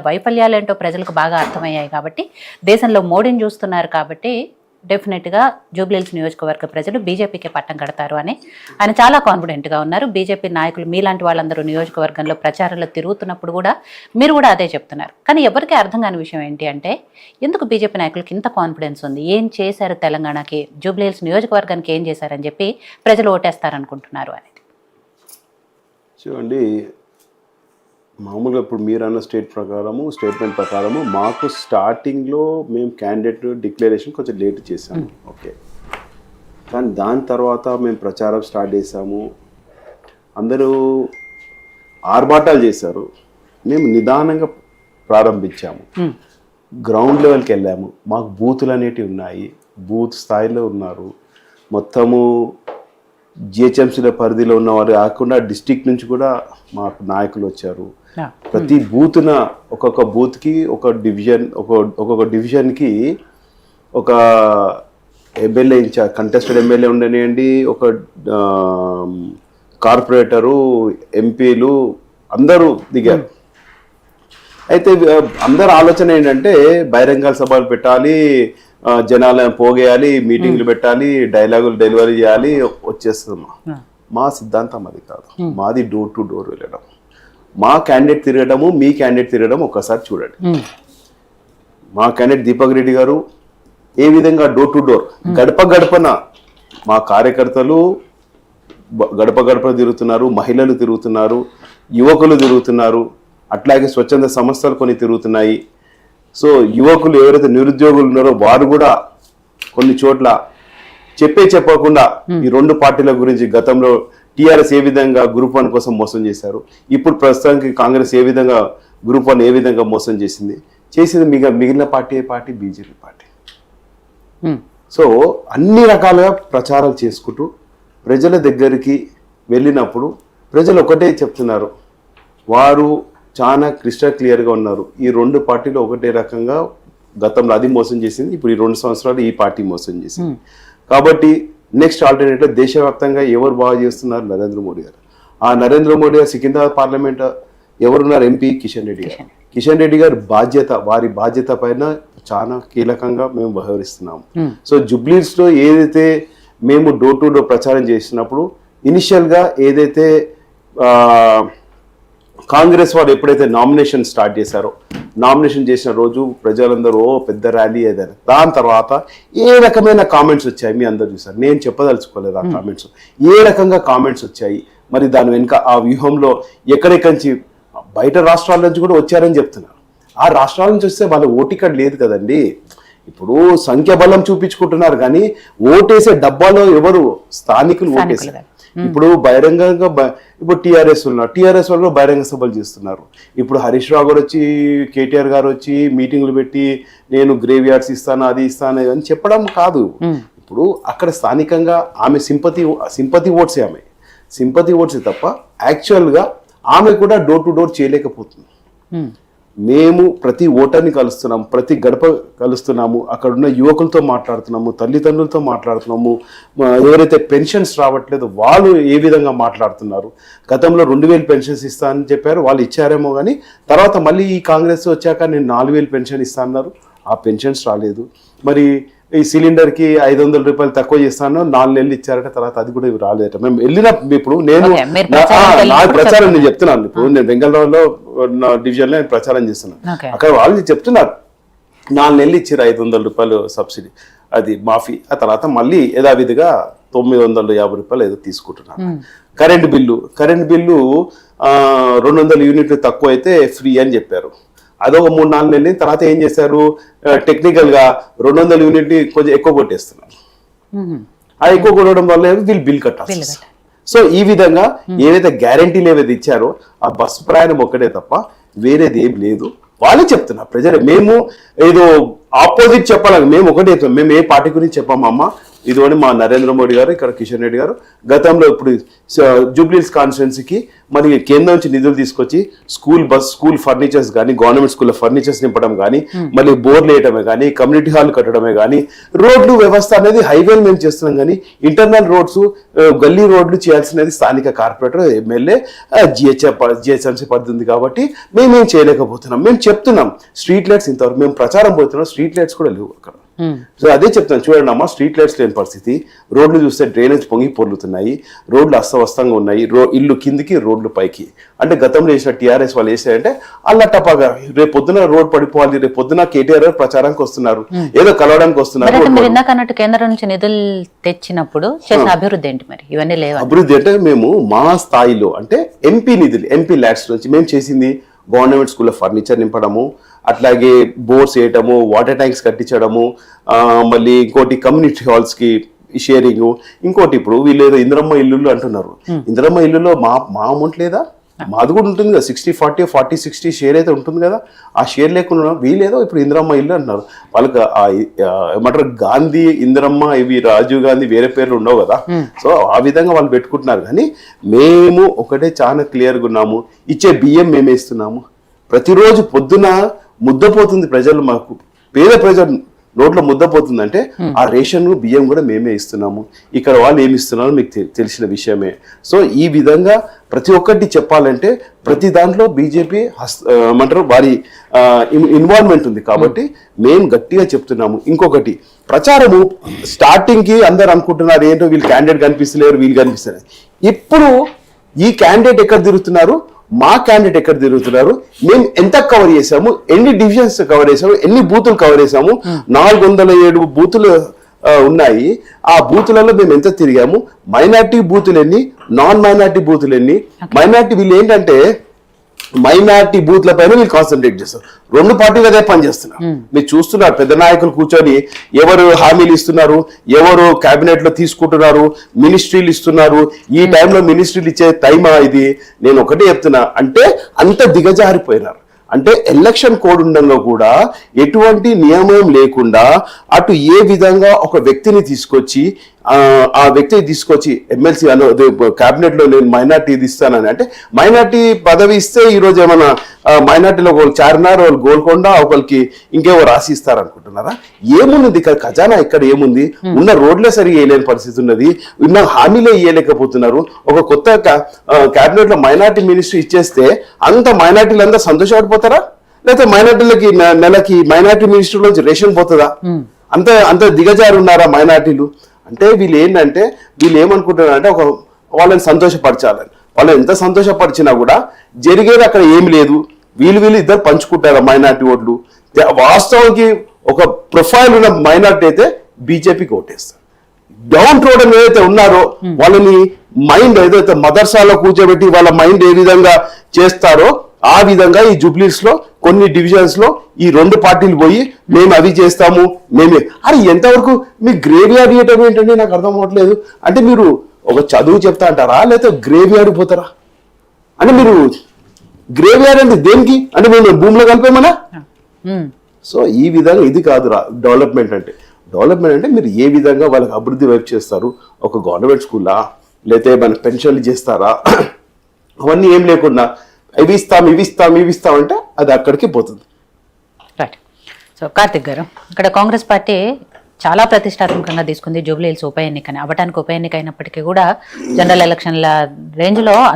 వైఫల్యాలేంటో ప్రజలకు బాగా అర్థమయ్యాయి కాబట్టి, దేశంలో మోడీని చూస్తున్నారు కాబట్టి డెఫినెట్గా జూబ్లీహిల్స్ నియోజకవర్గ ప్రజలు బీజేపీకే పట్టం కడతారు అని ఆయన చాలా కాన్ఫిడెంట్గా ఉన్నారు. బీజేపీ నాయకులు మీలాంటి వాళ్ళందరూ నియోజకవర్గంలో ప్రచారంలో తిరుగుతున్నప్పుడు కూడా మీరు కూడా అదే చెప్తున్నారు. కానీ ఎవరికీ అర్థం కాని విషయం ఏంటి అంటే, ఎందుకు బీజేపీ నాయకులకి ఇంత కాన్ఫిడెన్స్ ఉంది? ఏం చేశారు తెలంగాణకి, జూబ్లీహిల్స్ నియోజకవర్గానికి ఏం చేశారని చెప్పి ప్రజలు ఓటేస్తారనుకుంటున్నారు అనేది? చూడండి, మామూలుగా ఇప్పుడు మీరు అన్న స్టేట్మెంట్ ప్రకారము మాకు స్టార్టింగ్లో మేము క్యాండిడేట్ డిక్లరేషన్ కొంచెం లేట్ చేసాము, ఓకే. కానీ దాని తర్వాత మేము ప్రచారం స్టార్ట్ చేసాము, అందరూ ఆర్భాటాలు చేశారు, మేము నిదానంగా ప్రారంభించాము, గ్రౌండ్ లెవెల్కి వెళ్ళాము. మాకు బూతులు అనేటివి ఉన్నాయి, బూత్ స్థాయిలో ఉన్నారు. మొత్తము జిహెచ్ఎంసీల పరిధిలో ఉన్నవారు కాకుండా డిస్టిక్ నుంచి కూడా మాకు నాయకులు వచ్చారు. ప్రతి బూత్న ఒక్కొక్క బూత్కి ఒక డివిజన్, ఒక్కొక్క డివిజన్కి ఒక ఎమ్మెల్యే ఇన్ఛార్జ్, కంటెస్టెడ్ ఎమ్మెల్యే ఉండనివ్వండి, ఒక కార్పొరేటరు, ఎంపీలు అందరూ దిగారు. అయితే అందరు ఆలోచన ఏంటంటే బహిరంగ సభలు పెట్టాలి, జనాలను పోగేయాలి, మీటింగ్లు పెట్టాలి, డైలాగులు డెలివరీ చేయాలి, వచ్చేస్తుందమ్మా. మా సిద్ధాంతం అది కాదు. మాది డోర్ టు డోర్ వెళ్ళడం. మా క్యాండిడేట్ తిరగడము, మీ క్యాండిడేట్ తిరగడం ఒక్కసారి చూడండి. మా క్యాండిడేట్ దీపక్ రెడ్డి గారు ఏ విధంగా డోర్ టు డోర్, గడప గడపన మా కార్యకర్తలు గడప గడప తిరుగుతున్నారు, మహిళలు తిరుగుతున్నారు, యువకులు తిరుగుతున్నారు, అట్లాగే స్వచ్ఛంద సంస్థలు కొన్ని తిరుగుతున్నాయి. సో యువకులు ఎవరైతే నిరుద్యోగులు ఉన్నారో వారు కూడా కొన్ని చోట్ల చెప్పకుండా ఈ రెండు పార్టీల గురించి, గతంలో టీఆర్ఎస్ ఏ విధంగా గ్రూప్ 1 కోసం మోసం చేశారు, ఇప్పుడు ప్రస్తుతానికి కాంగ్రెస్ ఏ విధంగా గ్రూప్ 1 ఏ విధంగా మోసం చేసింది మిగిలిన పార్టీ బీజేపీ పార్టీ. సో అన్ని రకాలుగా ప్రచారం చేసుకుంటూ ప్రజల దగ్గరికి వెళ్ళినప్పుడు ప్రజలు ఒకటే చెప్తున్నారు, వారు చాలా క్లియర్గా ఉన్నారు. ఈ రెండు పార్టీలు ఒకటే రకంగా గతంలో అది మోసం చేసింది, ఇప్పుడు ఈ 2 సంవత్సరాలు ఈ పార్టీ మోసం చేసింది. కాబట్టి నెక్స్ట్ ఆల్టర్నేటివ్ దేశవ్యాప్తంగా ఎవరు బాగా చేస్తున్నారు? నరేంద్ర మోడీ గారు. ఆ నరేంద్ర మోడీ గారు సికింద్రాబాద్ పార్లమెంట్ ఎవరున్నారు? ఎంపీ కిషన్ రెడ్డి గారు. కిషన్ రెడ్డి గారు వారి బాధ్యత పైన చాలా కీలకంగా మేము వ్యవహరిస్తున్నాము. సో జూబ్లీహిల్స్ లో ఏదైతే మేము డోర్ టు డోర్ ప్రచారం చేసినప్పుడు ఇనిషియల్ గా ఏదైతే కాంగ్రెస్ వారు ఎప్పుడైతే నామినేషన్ స్టార్ట్ చేశారో, నామినేషన్ చేసిన రోజు ప్రజలందరూ పెద్ద ర్యాలీ ఏదైనా, దాని తర్వాత ఏ రకమైన కామెంట్స్ వచ్చాయి మీ అందరు చూసారు. నేను చెప్పదలుచుకోలేదు ఆ కామెంట్స్, ఏ రకంగా కామెంట్స్ వచ్చాయి. మరి దాని వెనుక ఆ వ్యూహంలో ఎక్కడెక్కడి నుంచి బయట రాష్ట్రాల నుంచి కూడా వచ్చారని చెప్తున్నారు. ఆ రాష్ట్రాల నుంచి వస్తే వాళ్ళ ఓటికడ లేదు కదండి. ఇప్పుడు సంఖ్యాబలం చూపించుకుంటున్నారు కానీ ఓటేసే డబ్బాలో ఎవరు స్థానికులు ఓటేసారు. ఇప్పుడు బహిరంగంగా ఇప్పుడు టీఆర్ఎస్ వాళ్ళు బహిరంగ సభలు చేస్తున్నారు. ఇప్పుడు హరీష్ రావు గారు వచ్చి, కేటీఆర్ గారు వచ్చి మీటింగ్లు పెట్టి నేను గ్రేవ్ యార్డ్స్ ఇస్తాను, అది ఇస్తాను అని చెప్పడం కాదు. ఇప్పుడు అక్కడ స్థానికంగా ఆమె సింపతి ఓట్సే, ఆమె సింపతి ఓట్సే తప్ప యాక్చువల్గా ఆమె కూడా డోర్ టు డోర్ చేయలేకపోతుంది. మేము ప్రతి ఓటర్ని కలుస్తున్నాము, ప్రతి గడప కలుస్తున్నాము, అక్కడ ఉన్న యువకులతో మాట్లాడుతున్నాము, తల్లిదండ్రులతో మాట్లాడుతున్నాము. ఎవరైతే పెన్షన్స్ రావట్లేదు వాళ్ళు ఏ విధంగా మాట్లాడుతున్నారు. గతంలో 2000 పెన్షన్స్ ఇస్తా అని చెప్పారు, వాళ్ళు ఇచ్చారేమో కానీ తర్వాత మళ్ళీ ఈ కాంగ్రెస్ వచ్చాక నేను 4000 పెన్షన్ ఇస్తా అన్నారు, ఆ పెన్షన్స్ రాలేదు. మరి ఈ సిలిండర్కి 500 రూపాయలు తక్కువ చేస్తాను 4 నెలలు ఇచ్చారట, తర్వాత అది కూడా రాలేదట. మేము వెళ్ళిన ఇప్పుడు నేను నా ప్రచారం నేను చెప్తున్నాను. ఇప్పుడు నేను బెంగళూరులో డివిజన్లో నేను ప్రచారం చేస్తున్నాను. అక్కడ వాళ్ళు చెప్తున్నారు 4 నెలలు ఇచ్చారు 500 రూపాయలు సబ్సిడీ, అది మాఫీ. ఆ తర్వాత మళ్ళీ యథావిధిగా 950 రూపాయలు ఏదో తీసుకుంటున్నాను. కరెంటు బిల్లు 200 యూనిట్లు తక్కువ అయితే ఫ్రీ అని చెప్పారు. అదొక 3-4 నెలల తర్వాత ఏం చేశారు, టెక్నికల్ గా 200 యూనిట్ కొంచెం ఎక్కువ కొట్టేస్తున్నారు. ఆ ఎక్కువ కొట్టడం వల్ల వీళ్ళు బిల్ కట్టాలి. సో ఈ విధంగా ఏవైతే గ్యారంటీలు ఏవైతే ఇచ్చారో ఆ బస్సు ప్రయాణం ఒక్కటే తప్ప వేరేది ఏం లేదు. వాళ్ళే చెప్తున్నారు ప్రజలు. మేము ఏదో ఆపోజిట్ చెప్పాలని మేము ఒకటే చెప్తాం. మేము ఏ పార్టీ గురించి చెప్పామమ్మా, ఇదిగోని మా నరేంద్ర మోడీ గారు, ఇక్కడ కిషన్ రెడ్డి గారు గతంలో ఇప్పుడు జూబ్లీహిల్స్ కాన్స్టిట్యున్సీకి మరి కేంద్రం నుంచి నిధులు తీసుకొచ్చి స్కూల్ ఫర్నిచర్స్ కానీ, గవర్నమెంట్ స్కూల్లో ఫర్నిచర్స్ నింపడం కానీ, మళ్ళీ బోర్లు వేయడమే కానీ, కమ్యూనిటీ హాల్ కట్టడమే కానీ, రోడ్లు వ్యవస్థ అనేది హైవేలు మేము చేస్తున్నాం కానీ ఇంటర్నల్ రోడ్స్, గల్లీ రోడ్లు చేయాల్సినది స్థానిక కార్పొరేటర్, ఎమ్మెల్యే, జిహెచ్ఎంసీ పరిధి ఉంది కాబట్టి మేమేం చేయలేకపోతున్నాం. మేము చెప్తున్నాం స్ట్రీట్ లైట్స్ ఇంతవరకు మేము ప్రచారం పోతున్నాం, స్ట్రీట్ లైట్స్ కూడా లేవు అక్కడ. సో అదే చెప్తాను, చూడండి అమ్మా, స్ట్రీట్ లైట్స్ లేని పరిస్థితి, రోడ్లు చూస్తే డ్రైనేజ్ పొంగి పొర్లుతున్నాయి, రోడ్లు అస్తవ్యస్తంగా ఉన్నాయి, ఇల్లు కిందికి రోడ్లు పైకి. అంటే గతంలో చేసిన టీఆర్ఎస్ వాళ్ళు వేసారంటే అల్లటపాగా రేపు పొద్దున రోడ్ పడిపోవాలి, రేపు పొద్దున కేటీఆర్ ప్రచారానికి వస్తున్నారు, ఏదో కలవడానికి వస్తున్నారు. ఇందాకన్నట్టు కేంద్రం నుంచి నిధులు తెచ్చినప్పుడు చేసిన అభివృద్ధి ఏంటి మరి? ఇవన్నీ లేవు. అభివృద్ధి అంటే మేము మా స్థాయిలో అంటే ఎంపీ నిధులు, ఎంపీ ల్యాడ్స్ నుంచి మేము చేసింది గవర్నమెంట్ స్కూల్లో ఫర్నిచర్ నింపడము, అట్లాగే బోర్డ్స్ వేయటము, వాటర్ ట్యాంక్స్ కట్టించడము, మళ్ళీ ఇంకోటి కమ్యూనిటీ హాల్స్కి షేరింగ్, ఇంకోటి ఇప్పుడు వీళ్ళు ఏదో ఇందిరమ్మ ఇల్లులు అంటున్నారు. ఇందిరమ్మ ఇల్లులో మా అమౌంట్ లేదా? మాది కూడా ఉంటుంది కదా, 60-40 40-60 షేర్ అయితే ఉంటుంది కదా. ఆ షేర్ లేకుండా వీళ్ళేదో ఇప్పుడు ఇందిరమ్మ ఇల్లు అంటున్నారు. వాళ్ళకి ఏమంటారు, గాంధీ, ఇందిరమ్మ, ఇవి రాజీవ్ గాంధీ వేరే పేర్లు ఉండవు కదా. సో ఆ విధంగా వాళ్ళు పెట్టుకుంటున్నారు. కానీ మేము ఒకటే చాలా క్లియర్గా ఉన్నాము, ఇచ్చే బియ్యం మేమే ఇస్తున్నాము. ప్రతిరోజు పొద్దున ముద్దపోతుంది ప్రజలు, మాకు పేద ప్రజలు నోట్లో ముద్దపోతుందంటే ఆ రేషన్ బియ్యం కూడా మేమే ఇస్తున్నాము. ఇక్కడ వాళ్ళు ఏమి ఇస్తున్నారో మీకు తెలిసిన విషయమే. సో ఈ విధంగా ప్రతి ఒక్కటి చెప్పాలంటే ప్రతి దాంట్లో బీజేపీ ఏమంటారు వారి ఇన్వాల్వ్మెంట్ ఉంది కాబట్టి మేము గట్టిగా చెప్తున్నాము. ఇంకొకటి ప్రచారము స్టార్టింగ్ కి అందరు అనుకుంటున్నారు ఏంటో వీళ్ళు క్యాండిడేట్ కనిపిస్తలేరు, వీళ్ళు కనిపిస్తారు. ఇప్పుడు ఈ క్యాండిడేట్ ఎక్కడ తిరుగుతున్నారు, మా క్యాండిడేట్ ఎక్కడ తిరుగుతున్నారు, మేము ఎంత కవర్ చేసాము, ఎన్ని డివిజన్స్ కవర్ చేసాము, ఎన్ని బూతులు కవర్ చేసాము, 407 బూతులు ఉన్నాయి. ఆ బూతులలో మేము ఎంత తిరిగాము, మైనార్టీ బూతులు ఎన్ని, నాన్ మైనార్టీ బూతులు ఎన్ని. మైనార్టీ వీళ్ళు ఏంటంటే మైనార్టీ బూత్ల పైన వీళ్ళు కాన్సన్ట్రేట్ చేస్తారు. రెండు పార్టీలు అదే పని చేస్తున్నారు. మీరు చూస్తున్నారు పెద్ద నాయకులు కూర్చొని ఎవరు హామీలు ఇస్తున్నారు, ఎవరు కేబినెట్ లో తీసుకుంటున్నారు, మినిస్ట్రీలు ఇస్తున్నారు. ఈ టైంలో మినిస్ట్రీలు ఇచ్చే టైమా ఇది? నేను ఒకటే చెప్తున్నా, అంటే అంత దిగజారిపోయినారు. అంటే ఎలక్షన్ కోడ్ ఉండగా కూడా ఎటువంటి నియమం లేకుండా అటు ఏ విధంగా ఒక వ్యక్తిని తీసుకొచ్చి ఆ వ్యక్తిని తీసుకొచ్చి ఎమ్మెల్సీ క్యాబినెట్ లో నేను మైనార్టీ ఇది ఇస్తానని, అంటే మైనార్టీ పదవి ఇస్తే ఈరోజు ఏమైనా మైనార్టీలో ఒకళ్ళు చార్మినార్, వాళ్ళు గోల్కొండ, ఒకరికి ఇంకేవో రాసి ఇస్తారనుకుంటున్నారా? ఏమున్నది ఇక్కడ ఖజానా? ఇక్కడ ఏముంది? ఉన్న రోడ్లే సరిగా వేయలేని పరిస్థితి ఉన్నది, ఉన్న హామీలే ఇవ్వలేకపోతున్నారు. ఒక కొత్త క్యాబినెట్ లో మైనార్టీ మినిస్ట్రీ ఇచ్చేస్తే అంత మైనార్టీలు అంతా సంతోషపడిపోతారా? లేకపోతే మైనార్టీలకి నెలకి మైనార్టీ మినిస్ట్రీ నుంచి రేషన్ పోతుందా? అంత దిగజారు ఉన్నారా మైనార్టీలు? అంటే వీళ్ళు ఏంటంటే వీళ్ళు ఏమనుకుంటున్నారంటే ఒక వాళ్ళని సంతోషపరచాలని. వాళ్ళని ఎంత సంతోషపరిచినా కూడా జరిగేది అక్కడ ఏమి లేదు. వీళ్ళు ఇద్దరు పంచుకుంటారు మైనార్టీ ఓట్లు. వాస్తవానికి ఒక ప్రొఫైల్ ఉన్న మైనార్టీ అయితే బీజేపీకి ఓటేస్తారు. డౌన్ రోడ్ ఏదైతే ఉన్నారో వాళ్ళని మైండ్ ఏదైతే మదర్సాలో కూర్చోబెట్టి వాళ్ళ మైండ్ ఏ విధంగా చేస్తారో ఆ విధంగా ఈ జూబ్లీస్ లో కొన్ని డివిజన్స్ లో ఈ రెండు పార్టీలు పోయి మేము అవి చేస్తాము, మేమే. అరే ఎంతవరకు మీ గ్రేవ్ యార్డ్ చేయటం ఏంటంటే నాకు అర్థం అవ్వట్లేదు. అంటే మీరు ఒక చదువు చెప్తా అంటారా, లేకపోతే గ్రేవ్ యార్డ్ పోతారా? అంటే మీరు గ్రేవ్ యార్డ్ అంటే దేనికి? అంటే మేము భూమిలో కలిపేమనా? సో ఈ విధంగా ఇది కాదు డెవలప్మెంట్ అంటే. డెవలప్మెంట్ అంటే మీరు ఏ విధంగా వాళ్ళకి అభివృద్ధి వైపు చేస్తారు. ఒక గవర్నమెంట్ స్కూలా, లేకపోతే మన పెన్షన్లు చేస్తారా, అవన్నీ ఏం లేకుండా ఇవి ఇస్తాం అంటే అది అక్కడికి పోతుంది. రైట్. సో కార్తిక్ గారు, ఇక్కడ కాంగ్రెస్ పార్టీ చాలా ప్రతిష్టాత్మకంగా తీసుకుంది జూబ్లీహిల్స్ ఉప ఎన్నికని. అవ్వటానికి ఉప ఎన్నిక అయినప్పటికీ కూడా జనరల్ ఎలక్షన్ల రేంజ్లో